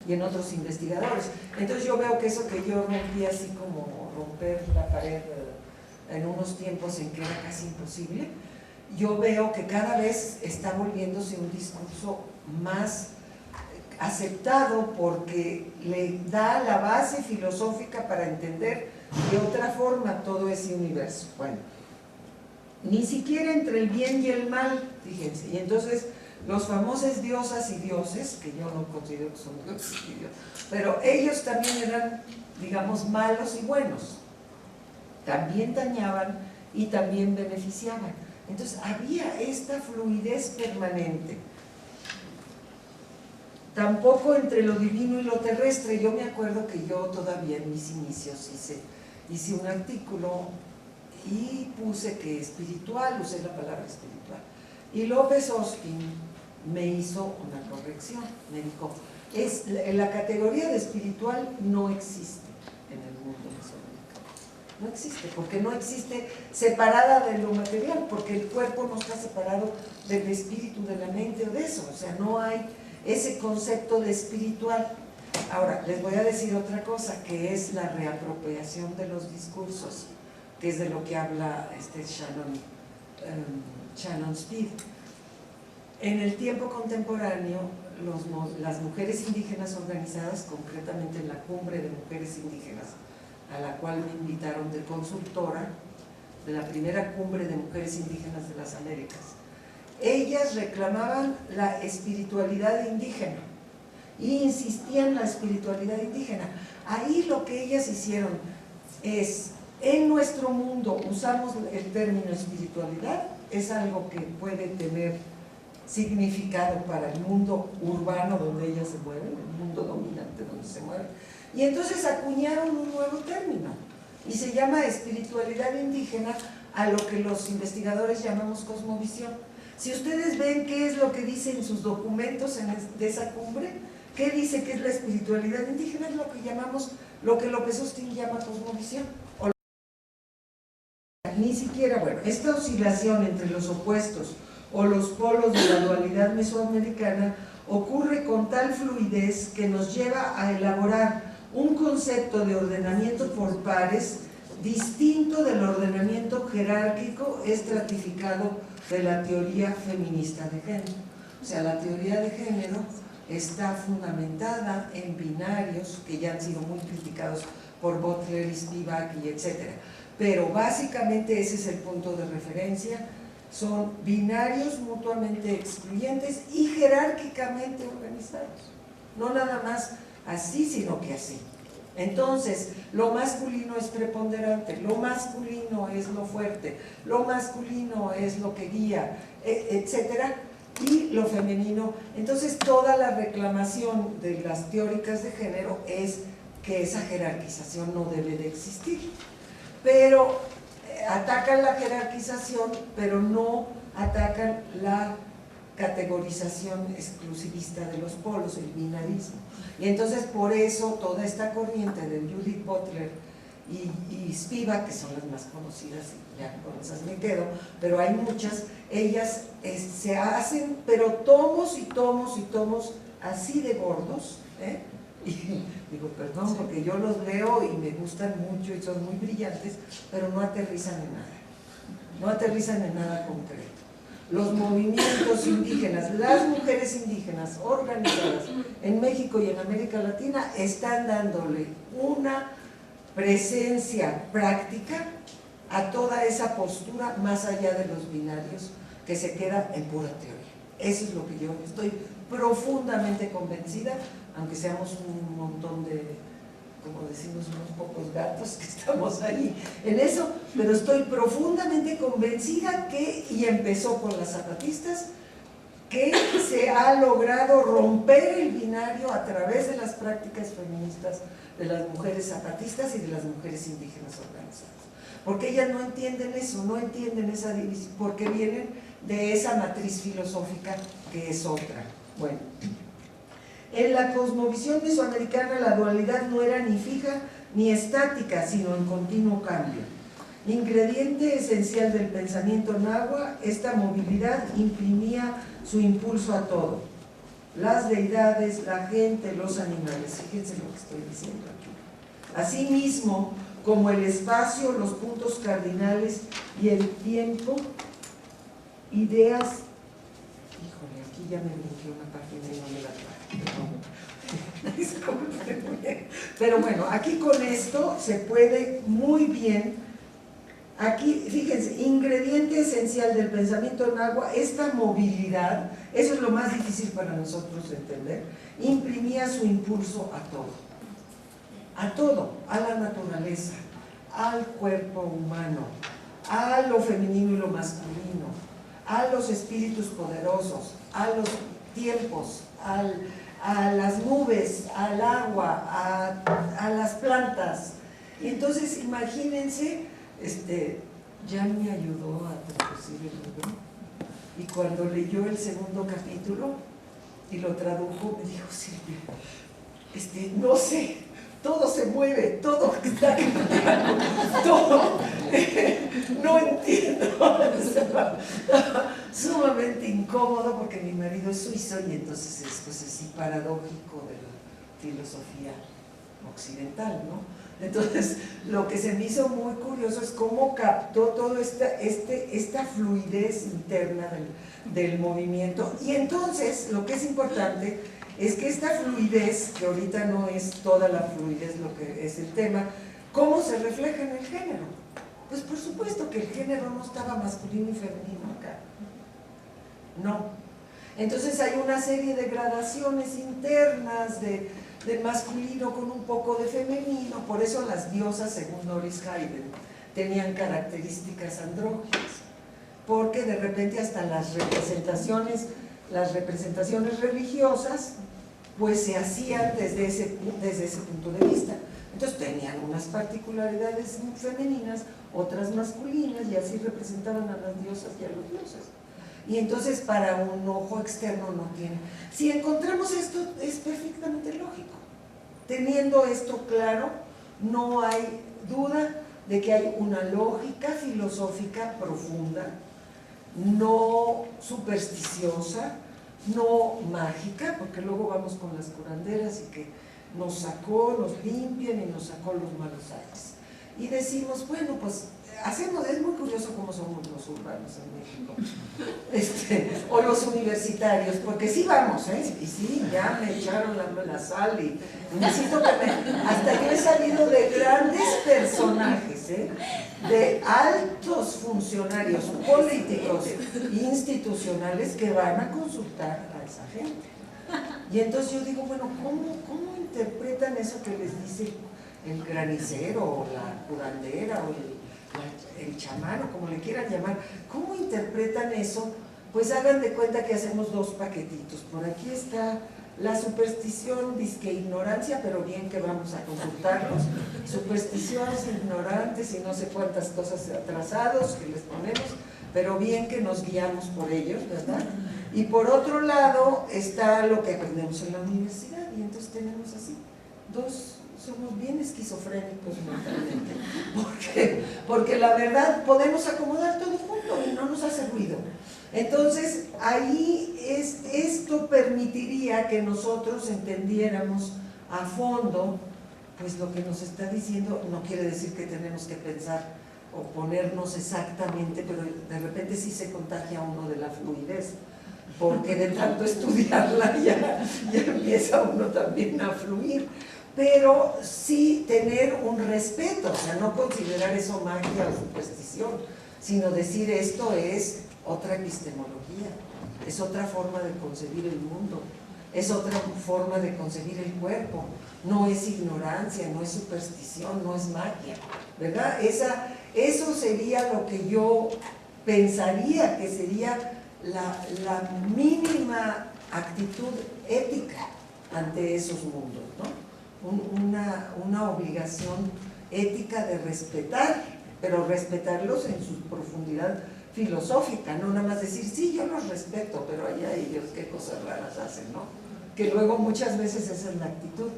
y en otros investigadores. Entonces yo veo que eso que yo rompí así como romper la pared en unos tiempos en que era casi imposible, yo veo que cada vez está volviéndose un discurso más aceptado porque le da la base filosófica para entender de otra forma todo ese universo. Bueno, ni siquiera entre el bien y el mal, fíjense, y entonces los famosos diosas y dioses, que yo no considero que son dioses y dioses, pero ellos también eran, digamos, malos y buenos, también dañaban y también beneficiaban. Entonces había esta fluidez permanente. Tampoco entre lo divino y lo terrestre. Yo me acuerdo que yo todavía en mis inicios hice un artículo y puse que espiritual, usé la palabra espiritual. Y López Ospin me hizo una corrección, me dijo, la categoría de espiritual no existe en el mundo mesoamericano. No existe, porque no existe separada de lo material, porque el cuerpo no está separado del espíritu, de la mente o de eso, o sea, no hay ese concepto de espiritual. Ahora, les voy a decir otra cosa, que es la reapropiación de los discursos, que es de lo que habla Shannon Speed. En el tiempo contemporáneo, las mujeres indígenas organizadas, concretamente en la Cumbre de Mujeres Indígenas, a la cual me invitaron de consultora, de la primera Cumbre de Mujeres Indígenas de las Américas, ellas reclamaban la espiritualidad indígena y insistían en la espiritualidad indígena. Ahí lo que ellas hicieron es, en nuestro mundo usamos el término espiritualidad, es algo que puede tener significado para el mundo urbano donde ellas se mueven, el mundo dominante donde se mueven, y entonces acuñaron un nuevo término y se llama espiritualidad indígena, a lo que los investigadores llamamos cosmovisión. Si ustedes ven qué es lo que dicen sus documentos de esa cumbre, qué dice que es la espiritualidad indígena, es lo que llamamos, lo que López Ospin llama cosmovisión. Ni siquiera, bueno, esta oscilación entre los opuestos o los polos de la dualidad mesoamericana ocurre con tal fluidez que nos lleva a elaborar un concepto de ordenamiento por pares distinto del ordenamiento jerárquico estratificado de la teoría feminista de género. O sea, la teoría de género está fundamentada en binarios que ya han sido muy criticados por Butler y Spivak y etcétera, pero básicamente ese es el punto de referencia. Son binarios mutuamente excluyentes y jerárquicamente organizados, no nada más así, sino que así. Entonces, lo masculino es preponderante, lo masculino es lo fuerte, lo masculino es lo que guía, etcétera, y lo femenino. Entonces, toda la reclamación de las teóricas de género es que esa jerarquización no debe de existir, pero atacan la jerarquización, pero no atacan la categorización exclusivista de los polos, el binarismo. Y entonces por eso toda esta corriente de Judith Butler y Spivak, que son las más conocidas, y ya con esas me quedo, pero hay muchas, ellas se hacen, pero tomos y tomos y tomos así de gordos, y digo, perdón, porque yo los leo y me gustan mucho y son muy brillantes, pero no aterrizan en nada, no aterrizan en nada concreto. Los movimientos indígenas, las mujeres indígenas organizadas en México y en América Latina están dándole una presencia práctica a toda esa postura más allá de los binarios que se queda en pura teoría. Eso es lo que yo estoy profundamente convencida, aunque seamos un montón de, como decimos, unos pocos gatos que estamos ahí en eso, pero estoy profundamente convencida que, y empezó con las zapatistas, que se ha logrado romper el binario a través de las prácticas feministas de las mujeres zapatistas y de las mujeres indígenas organizadas. Porque ellas no entienden eso, no entienden esa división, porque vienen de esa matriz filosófica que es otra. Bueno, en la cosmovisión mesoamericana la dualidad no era ni fija ni estática, sino en continuo cambio. Ingrediente esencial del pensamiento náhuatl, esta movilidad imprimía su impulso a todo. las deidades, la gente, los animales. Fíjense lo que estoy diciendo aquí. Asimismo, como el espacio, los puntos cardinales y el tiempo, ideas. Híjole, aquí ya me brinqué una página y no me la traje. Disculpen. Pero bueno, aquí con esto se puede muy bien. Aquí, fíjense, ingrediente esencial del pensamiento en agua, esta movilidad, eso es lo más difícil para nosotros de entender, imprimía su impulso a todo, a la naturaleza, al cuerpo humano, a lo femenino y lo masculino, a los espíritus poderosos, a los tiempos, a las nubes, al agua, a las plantas. Entonces, imagínense, Jan me ayudó a traducir el libro, y cuando leyó el segundo capítulo y lo tradujo, me dijo: Silvia, no sé, todo se mueve, todo está cambiando, todo, no entiendo. Estaba sumamente incómodo porque mi marido es suizo y entonces es pues así paradójico de la filosofía occidental, ¿no? Entonces, lo que se me hizo muy curioso es cómo captó toda esta fluidez interna del movimiento. Y entonces, lo que es importante es que esta fluidez, que ahorita no es toda la fluidez lo que es el tema, ¿cómo se refleja en el género? Pues por supuesto que el género no estaba masculino y femenino acá. No. Entonces hay una serie de gradaciones internas de masculino con un poco de femenino, por eso las diosas, según Doris Hayden, tenían características andróginas, porque de repente hasta las representaciones religiosas, pues se hacían desde ese punto de vista. Entonces tenían unas particularidades femeninas, otras masculinas, y así representaban a las diosas y a los dioses. Y entonces para un ojo externo no tiene. Si encontramos esto, es perfectamente lógico. Teniendo esto claro, no hay duda de que hay una lógica filosófica profunda, no supersticiosa, no mágica, porque luego vamos con las curanderas y que nos limpian y nos sacó los malos aires. Y decimos, bueno, pues es muy curioso cómo somos los urbanos en México, o los universitarios, porque sí vamos, y sí, ya me echaron la sal y necesito que hasta yo he salido de grandes personajes, de altos funcionarios políticos institucionales que van a consultar a esa gente. Y entonces yo digo, bueno, ¿cómo interpretan eso que les dice el granicero, o la curandera, o el chamán, o como le quieran llamar? ¿Cómo interpretan eso? Pues hagan de cuenta que hacemos dos paquetitos. Por aquí está la superstición, disque ignorancia, pero bien que vamos a consultarlos. Supersticiones, ignorantes y no sé cuántas cosas atrasados que les ponemos, pero bien que nos guiamos por ellos, ¿verdad? Y por otro lado está lo que aprendemos en la universidad, y entonces tenemos así somos bien esquizofrénicos mentalmente, porque la verdad podemos acomodar todo junto y no nos hace ruido. Entonces ahí esto permitiría que nosotros entendiéramos a fondo pues lo que nos está diciendo. No quiere decir que tenemos que pensar o ponernos exactamente, pero de repente sí se contagia uno de la fluidez, porque de tanto estudiarla ya empieza uno también a fluir. Pero sí tener un respeto, o sea, no considerar eso magia o superstición, sino decir esto es otra epistemología, es otra forma de concebir el mundo, es otra forma de concebir el cuerpo, no es ignorancia, no es superstición, no es magia, ¿verdad? Eso sería lo que yo pensaría que sería la mínima actitud ética ante esos mundos, ¿no? Una obligación ética de respetar, pero respetarlos en su profundidad filosófica, no nada más decir, sí, yo los respeto, pero allá ellos qué cosas raras hacen, ¿no? Que luego muchas veces esa es la actitud.